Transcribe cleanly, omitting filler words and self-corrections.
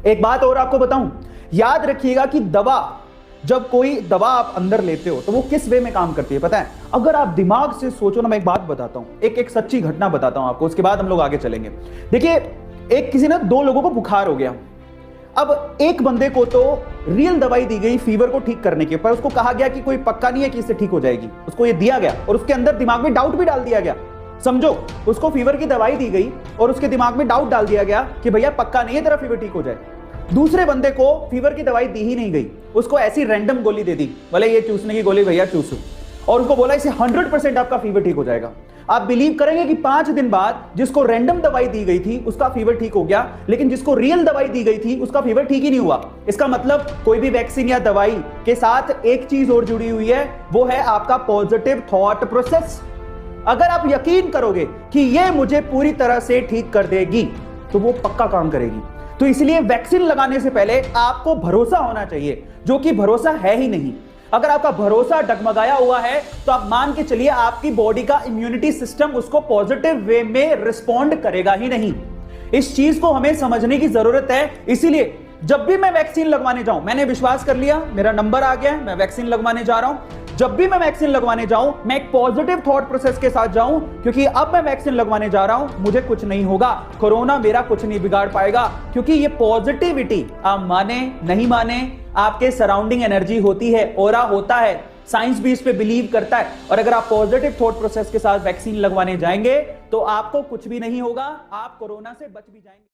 एक बात और आपको बताऊं, याद रखिएगा कि दवा, जब कोई दवा आप अंदर लेते हो तो वो किस वे में काम करती है पता है? अगर आप दिमाग से सोचो ना, मैं एक बात बताता हूं, एक सच्ची घटना बताता हूं आपको, उसके बाद हम लोग आगे चलेंगे। देखिए, एक किसी ना दो लोगों को बुखार हो गया। अब एक बंदे को तो रियल दवाई दी गई फीवर को ठीक करने के, पर उसको कहा गया कि कोई पक्का नहीं है कि इससे ठीक हो जाएगी। उसको ये दिया गया और उसके अंदर दिमाग में डाउट भी डाल दिया गया। समझो, उसको फीवर की दवाई दी गई और उसके दिमाग में डाउट डाल दिया गया कि भैया पक्का नहीं है तेरा फीवर ठीक हो जाए। दूसरे बंदे को फीवर की दवाई दी ही नहीं गई, उसको ऐसी रैंडम गोली दे दी, बोले ये चूसने की गोली भैया चूसो, और उसको बोला इसे 100% आपका फीवर ठीक हो जाएगा। आप बिलीव करेंगे कि 5 दिन बाद जिसको रैंडम दवाई दी गई थी उसका फीवर ठीक हो गया, लेकिन जिसको रियल दवाई दी गई थी उसका फीवर ठीक ही नहीं हुआ। इसका मतलब कोई भी वैक्सीन या दवाई के साथ एक चीज और जुड़ी हुई है, वो है आपका पॉजिटिव थॉट प्रोसेस। अगर आप यकीन करोगे कि ये मुझे पूरी तरह से ठीक कर देगी तो वो पक्का काम करेगी। तो इसलिए वैक्सीन लगाने से पहले आपको भरोसा होना चाहिए, जो कि भरोसा है ही नहीं। अगर आपका भरोसा डगमगाया हुआ है तो आप मान के चलिए आपकी बॉडी का इम्यूनिटी सिस्टम उसको पॉजिटिव वे में रिस्पॉन्ड करेगा ही नहीं। इस चीज को हमें समझने की जरूरत है। इसीलिए जब भी मैं वैक्सीन लगवाने जाऊं, मैंने विश्वास कर लिया, मेरा नंबर आ गया है, मैं वैक्सीन लगवाने जा रहा हूं। जब भी मैं वैक्सीन लगवाने जाऊं, मैं एक पॉजिटिव थॉट प्रोसेस के साथ जाऊं, क्योंकि अब मैं वैक्सीन लगवाने जा रहा हूं, मुझे कुछ नहीं होगा, कोरोना मेरा कुछ नहीं बिगाड़ पाएगा। क्योंकि ये पॉजिटिविटी, आप माने नहीं माने, आपके सराउंडिंग एनर्जी होती है, ऑरा होता है, साइंस भी इस पे बिलीव करता है। और अगर आप पॉजिटिव थॉट प्रोसेस के साथ वैक्सीन लगवाने जाएंगे तो आपको कुछ भी नहीं होगा, आप कोरोना से बच भी जाएंगे।